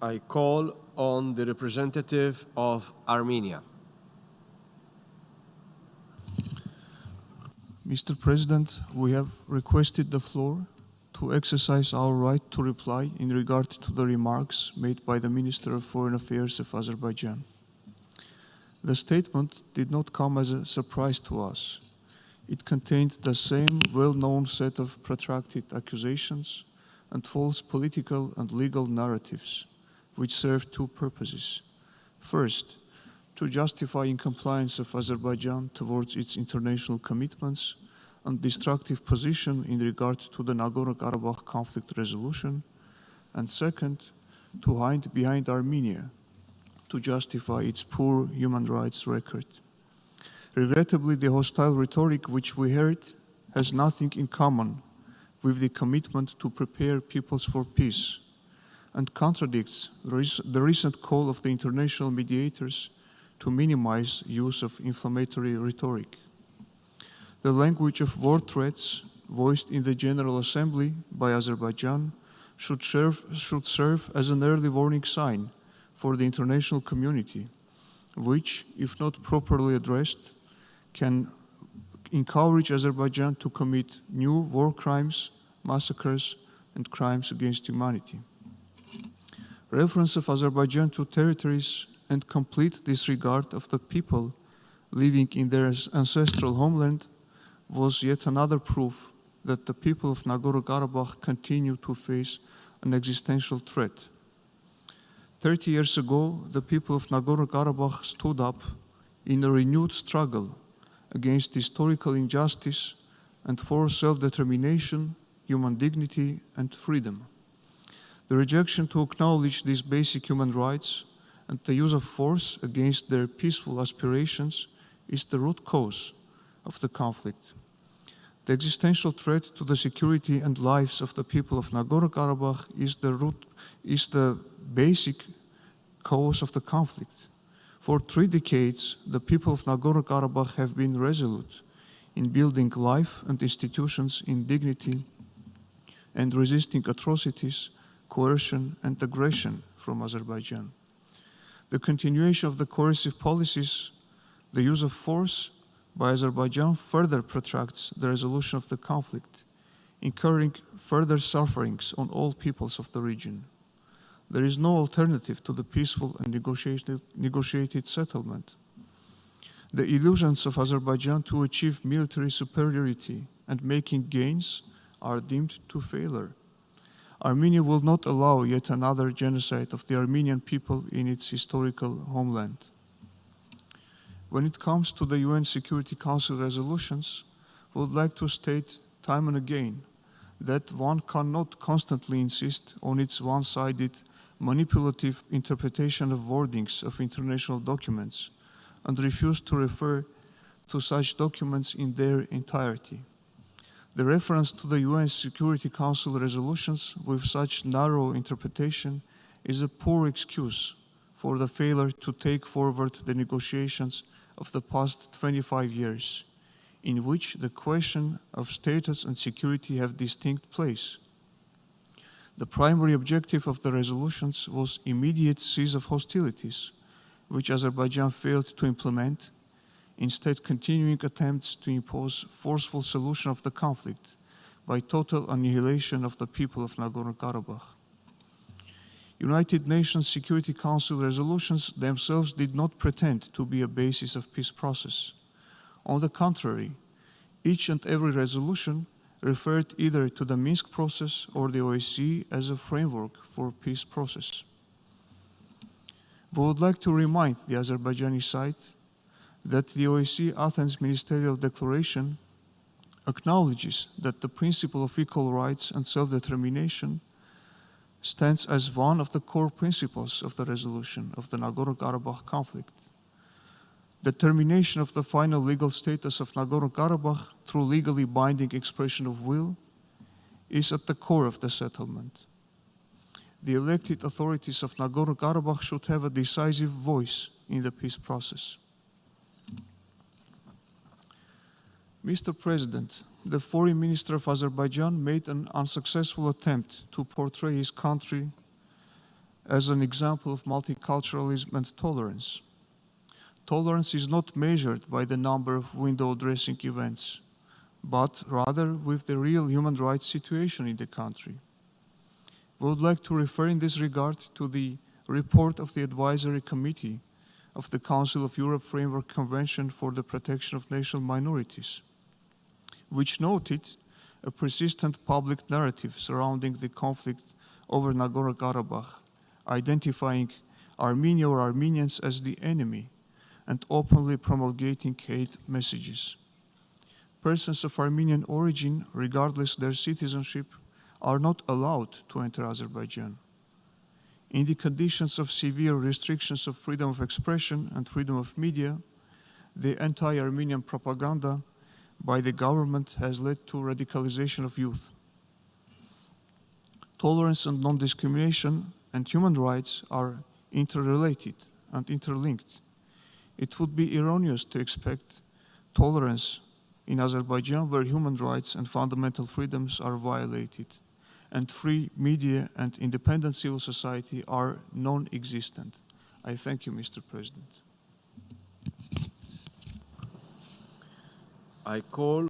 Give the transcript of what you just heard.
I call on the representative of Armenia. Mr. President, we have requested the floor to exercise our right to reply in regard to the remarks made by the Minister of Foreign Affairs of Azerbaijan. The statement did not come as a surprise to us. It contained the same well-known set of protracted accusations and false political and legal narratives, which serve two purposes. First, to justify incompliance of Azerbaijan towards its international commitments and destructive position in regard to the Nagorno-Karabakh conflict resolution, and second, to hide behind Armenia to justify its poor human rights record. Regrettably, the hostile rhetoric which we heard has nothing in common with the commitment to prepare peoples for peace and contradicts the recent call of the international mediators to minimize use of inflammatory rhetoric. The language of war threats voiced in the General Assembly by Azerbaijan should serve as an early warning sign for the international community, which, if not properly addressed, can encourage Azerbaijan to commit new war crimes, massacres, and crimes against humanity. Reference of Azerbaijan to territories and complete disregard of the people living in their ancestral homeland was yet another proof that the people of Nagorno-Karabakh continue to face an existential threat. 30 years ago, the people of Nagorno-Karabakh stood up in a renewed struggle against historical injustice and for self-determination, human dignity, and freedom. The rejection to acknowledge these basic human rights and the use of force against their peaceful aspirations is the root cause of the conflict. The existential threat to the security and lives of the people of Nagorno-Karabakh is the basic cause of the conflict. For 3 decades, the people of Nagorno-Karabakh have been resolute in building life and institutions in dignity and resisting atrocities, coercion, and aggression from Azerbaijan. The continuation of the coercive policies, the use of force by Azerbaijan further protracts the resolution of the conflict, incurring further sufferings on all peoples of the region. There is no alternative to the peaceful and negotiated settlement. The illusions of Azerbaijan to achieve military superiority and making gains are deemed to failure. Armenia will not allow yet another genocide of the Armenian people in its historical homeland. When it comes to the UN Security Council resolutions, we would like to state time and again that one cannot constantly insist on its one-sided, manipulative interpretation of wordings of international documents and refuse to refer to such documents in their entirety. The reference to the UN Security Council resolutions with such narrow interpretation is a poor excuse for the failure to take forward the negotiations of the past 25 years, in which the question of status and security have distinct place. The primary objective of the resolutions was immediate cease of hostilities, which Azerbaijan failed to implement, instead continuing attempts to impose forceful solution of the conflict by total annihilation of the people of Nagorno-Karabakh. United Nations Security Council resolutions themselves did not pretend to be a basis of peace process. On the contrary, each and every resolution referred either to the Minsk process or the OSCE as a framework for peace process. We would like to remind the Azerbaijani side that the OSCE Athens Ministerial Declaration acknowledges that the principle of equal rights and self-determination stands as one of the core principles of the resolution of the Nagorno-Karabakh conflict. Determination of the final legal status of Nagorno-Karabakh through legally binding expression of will is at the core of the settlement. The elected authorities of Nagorno-Karabakh should have a decisive voice in the peace process. Mr. President, the Foreign Minister of Azerbaijan made an unsuccessful attempt to portray his country as an example of multiculturalism and tolerance. Tolerance is not measured by the number of window dressing events, but rather with the real human rights situation in the country. We would like to refer in this regard to the report of the Advisory Committee of the Council of Europe Framework Convention for the Protection of National Minorities, which noted a persistent public narrative surrounding the conflict over Nagorno-Karabakh, identifying Armenia or Armenians as the enemy and openly promulgating hate messages. Persons of Armenian origin, regardless their citizenship, are not allowed to enter Azerbaijan. In the conditions of severe restrictions of freedom of expression and freedom of media, the anti-Armenian propaganda by the government has led to radicalization of youth. Tolerance and non-discrimination and human rights are interrelated and interlinked. It would be erroneous to expect tolerance in Azerbaijan where human rights and fundamental freedoms are violated and free media and independent civil society are non-existent. I thank you, Mr. President. I call